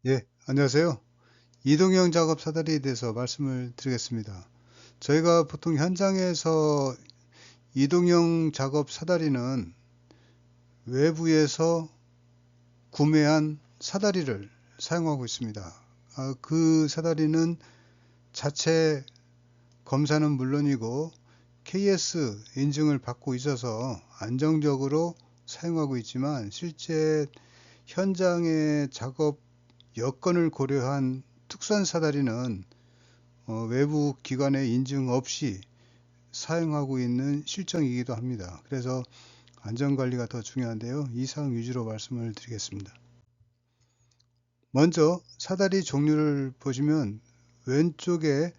예, 안녕하세요. 이동형 작업 사다리에 대해서 말씀을 드리겠습니다. 저희가 보통 현장에서 이동형 작업 사다리는 외부에서 구매한 사다리를 사용하고 있습니다. 그 사다리는 자체 검사는 물론이고 KS 인증을 받고 있어서 안정적으로 사용하고 있지만, 실제 현장의 작업 여건을 고려한 특수한 사다리는 외부 기관의 인증 없이 사용하고 있는 실정이기도 합니다. 그래서 안전관리가 더 중요한데요. 이상 위주로 말씀을 드리겠습니다. 먼저 사다리 종류를 보시면, 왼쪽에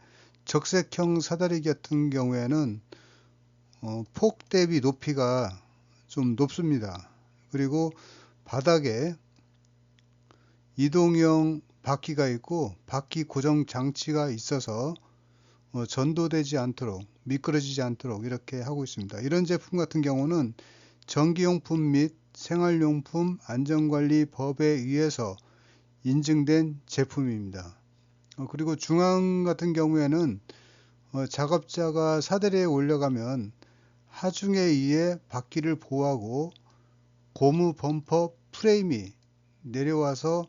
적색형 사다리 같은 경우에는 폭 대비 높이가 좀 높습니다. 그리고 바닥에 이동형 바퀴가 있고 바퀴 고정 장치가 있어서 전도되지 않도록, 미끄러지지 않도록 이렇게 하고 있습니다. 이런 제품 같은 경우는 전기용품 및 생활용품 안전관리법에 의해서 인증된 제품입니다. 그리고 중앙 같은 경우에는 작업자가 사다리에 올려가면 하중에 의해 바퀴를 보호하고 고무 범퍼 프레임이 내려와서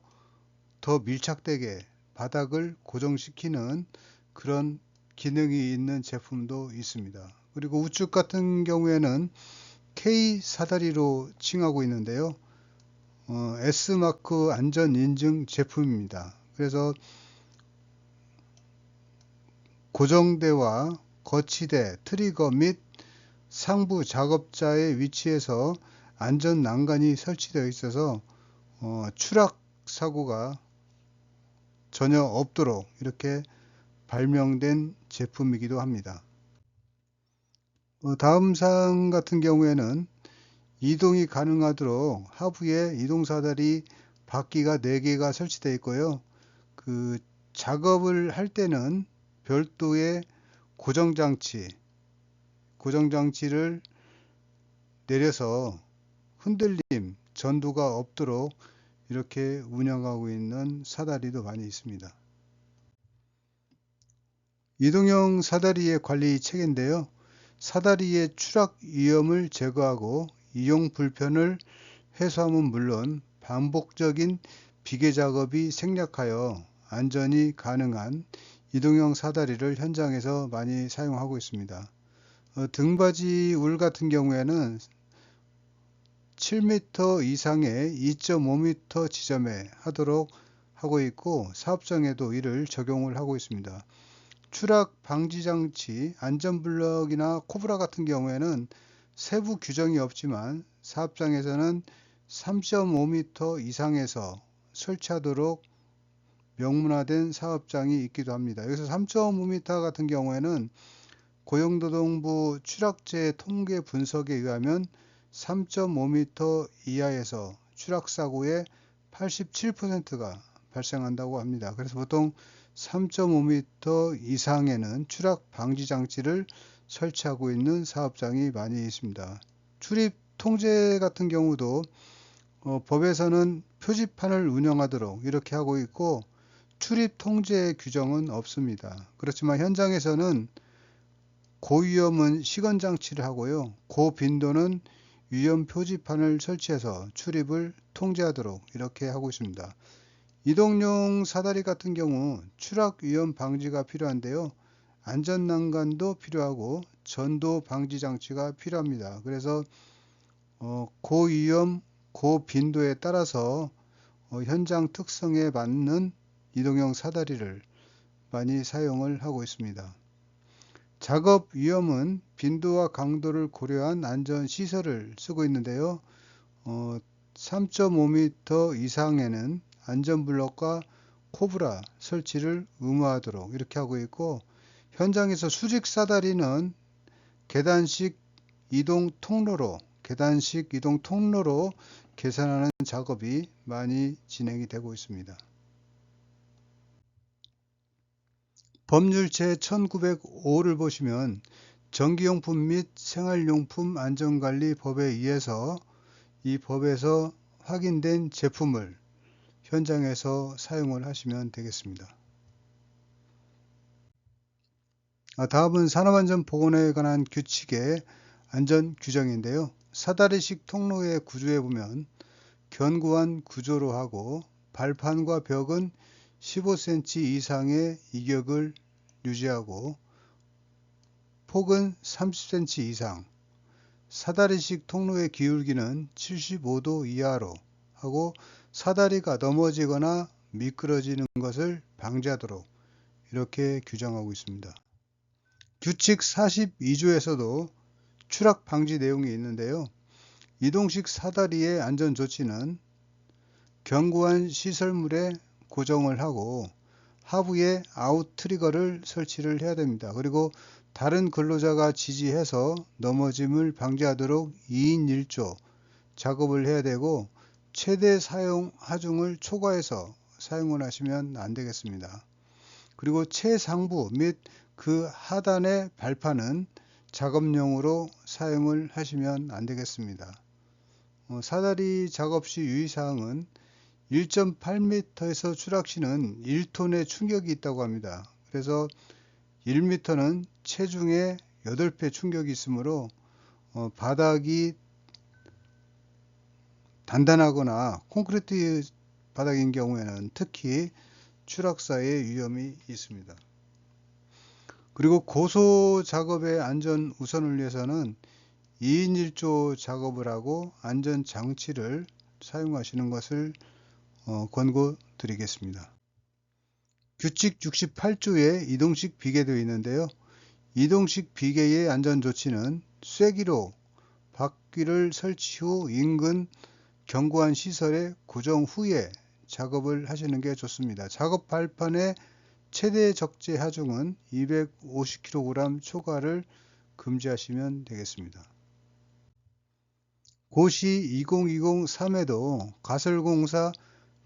더 밀착되게 바닥을 고정시키는 그런 기능이 있는 제품도 있습니다. 그리고 우측 같은 경우에는 K 사다리로 칭하고 있는데요. S마크 안전 인증 제품입니다. 그래서 고정대와 거치대, 트리거 및 상부 작업자의 위치에서 안전 난간이 설치되어 있어서 추락 사고가 전혀 없도록 이렇게 발명된 제품이기도 합니다. 다음 사항 같은 경우에는 이동이 가능하도록 하부에 이동사다리 바퀴가 4개가 설치되어 있고요. 그 작업을 할 때는 별도의 고정장치를 내려서 흔들림, 전도가 없도록 이렇게 운영하고 있는 사다리도 많이 있습니다. 이동형 사다리의 관리 체계인데요. 사다리의 추락 위험을 제거하고 이용 불편을 해소함은 물론 반복적인 비계 작업이 생략하여 안전이 가능한 이동형 사다리를 현장에서 많이 사용하고 있습니다. 등받이 울 같은 경우에는 7m 이상의 2.5m 지점에 하도록 하고 있고, 사업장에도 이를 적용을 하고 있습니다. 추락 방지 장치, 안전블럭이나 코브라 같은 경우에는 세부 규정이 없지만 사업장에서는 3.5m 이상에서 설치하도록 명문화된 사업장이 있기도 합니다. 여기서 3.5m 같은 경우에는 고용노동부 추락재 통계 분석에 의하면 3.5m 이하에서 추락사고의 87%가 발생한다고 합니다. 그래서 보통 3.5m 이상에는 추락 방지 장치를 설치하고 있는 사업장이 많이 있습니다. 출입 통제 같은 경우도 법에서는 표지판을 운영하도록 이렇게 하고 있고, 출입 통제 규정은 없습니다. 그렇지만 현장에서는 고위험은 시건 장치를 하고요, 고빈도는 위험 표지판을 설치해서 출입을 통제하도록 이렇게 하고 있습니다. 이동용 사다리 같은 경우 추락 위험 방지가 필요한데요, 안전 난간도 필요하고 전도 방지 장치가 필요합니다. 그래서 고위험 고빈도에 따라서 현장 특성에 맞는 이동용 사다리를 많이 사용을 하고 있습니다. 작업 위험은 빈도와 강도를 고려한 안전 시설을 쓰고 있는데요. 3.5m 이상에는 안전블럭과 코브라 설치를 의무화하도록 이렇게 하고 있고, 현장에서 수직 사다리는 계단식 이동 통로로 계산하는 작업이 많이 진행이 되고 있습니다. 법률 제1905를 보시면 전기용품 및 생활용품 안전관리 법에 의해서 이 법에서 확인된 제품을 현장에서 사용을 하시면 되겠습니다. 다음은 산업안전보건에 관한 규칙의 안전 규정인데요. 사다리식 통로의 구조에 보면 견고한 구조로 하고 발판과 벽은 15cm 이상의 이격을 유지하고 폭은 30cm 이상, 사다리식 통로의 기울기는 75도 이하로 하고 사다리가 넘어지거나 미끄러지는 것을 방지하도록 이렇게 규정하고 있습니다. 규칙 42조에서도 추락 방지 내용이 있는데요. 이동식 사다리의 안전조치는 견고한 시설물에 고정을 하고 하부에 아웃 트리거를 설치를 해야 됩니다. 그리고 다른 근로자가 지지해서 넘어짐을 방지하도록 2인 1조 작업을 해야 되고 최대 사용 하중을 초과해서 사용을 하시면 안 되겠습니다. 그리고 최상부 및 그 하단의 발판은 작업용으로 사용을 하시면 안 되겠습니다. 사다리 작업 시 유의사항은 1.8m에서 추락 시는 1톤의 충격이 있다고 합니다. 그래서 1m는 체중의 8배 충격이 있으므로 바닥이 단단하거나 콘크리트 바닥인 경우에는 특히 추락사의 위험이 있습니다. 그리고 고소 작업의 안전 우선을 위해서는 2인 1조 작업을 하고 안전 장치를 사용하시는 것을 권고드리겠습니다. 규칙 68조에 이동식 비계도 있는데요. 이동식 비계의 안전조치는 쐐기로 바퀴를 설치 후 인근 견고한 시설에 고정 후에 작업을 하시는 게 좋습니다. 작업 발판의 최대 적재 하중은 250kg 초과를 금지하시면 되겠습니다. 고시 2020-3에도 가설공사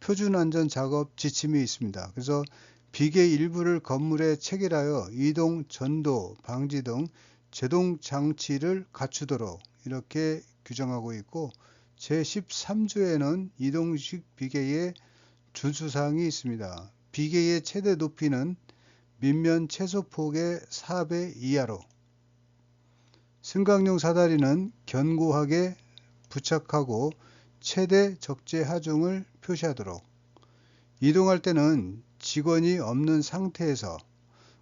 표준안전작업 지침이 있습니다. 그래서 비계 일부를 건물에 체결하여 이동, 전도, 방지 등 제동 장치를 갖추도록 이렇게 규정하고 있고 제13조에는 이동식 비계의 준수사항이 있습니다. 비계의 최대 높이는 밑면 최소폭의 4배 이하로 승강용 사다리는 견고하게 부착하고 최대 적재 하중을 표시하도록 이동할 때는 직원이 없는 상태에서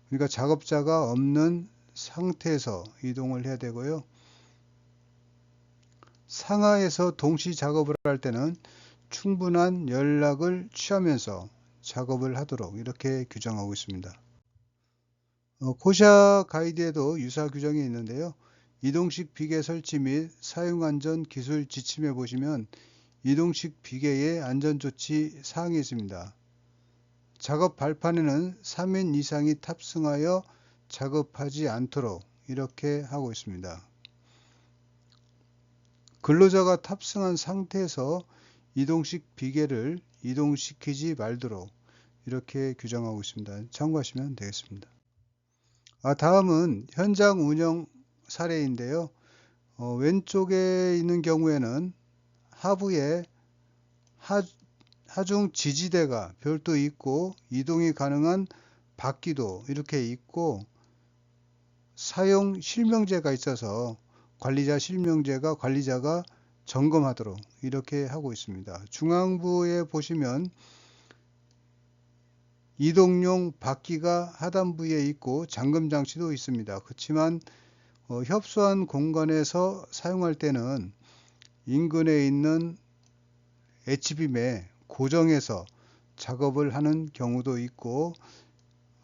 그러니까 작업자가 없는 상태에서 이동을 해야 되고요. 상하에서 동시 작업을 할 때는 충분한 연락을 취하면서 작업을 하도록 이렇게 규정하고 있습니다. 코샤 가이드에도 유사 규정이 있는데요. 이동식 비계 설치 및 사용안전 기술 지침에 보시면 이동식 비계의 안전조치 사항이 있습니다. 작업 발판에는 3인 이상이 탑승하여 작업하지 않도록 이렇게 하고 있습니다. 근로자가 탑승한 상태에서 이동식 비계를 이동시키지 말도록 이렇게 규정하고 있습니다. 참고하시면 되겠습니다. 다음은 현장 운영 사례인데요. 왼쪽에 있는 경우에는 하부에 하중 지지대가 별도 있고 이동이 가능한 바퀴도 이렇게 있고 사용 실명제가 있어서 관리자 실명제가 관리자가 점검하도록 이렇게 하고 있습니다. 중앙부에 보시면 이동용 바퀴가 하단부에 있고 잠금 장치도 있습니다. 그렇지만 협소한 공간에서 사용할 때는 인근에 있는 H빔에 고정해서 작업을 하는 경우도 있고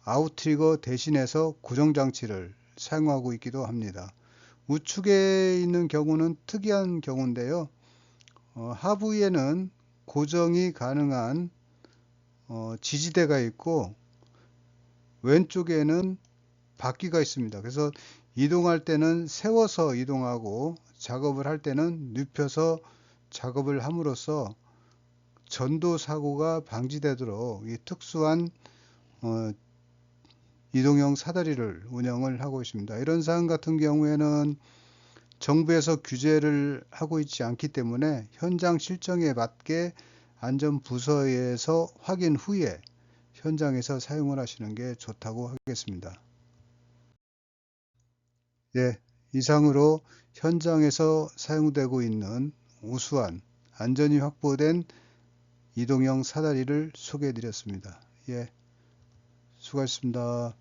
아웃트리거 대신해서 고정장치를 사용하고 있기도 합니다. 우측에 있는 경우는 특이한 경우인데요. 하부에는 고정이 가능한 지지대가 있고 왼쪽에는 바퀴가 있습니다. 그래서 이동할 때는 세워서 이동하고 작업을 할 때는 눕혀서 작업을 함으로써 전도 사고가 방지되도록 이 특수한 이동형 사다리를 운영을 하고 있습니다. 이런 사항 같은 경우에는 정부에서 규제를 하고 있지 않기 때문에 현장 실정에 맞게 안전부서에서 확인 후에 현장에서 사용을 하시는 게 좋다고 하겠습니다. 예, 이상으로 현장에서 사용되고 있는 우수한 안전이 확보된 이동형 사다리를 소개해 드렸습니다. 예, 수고하셨습니다.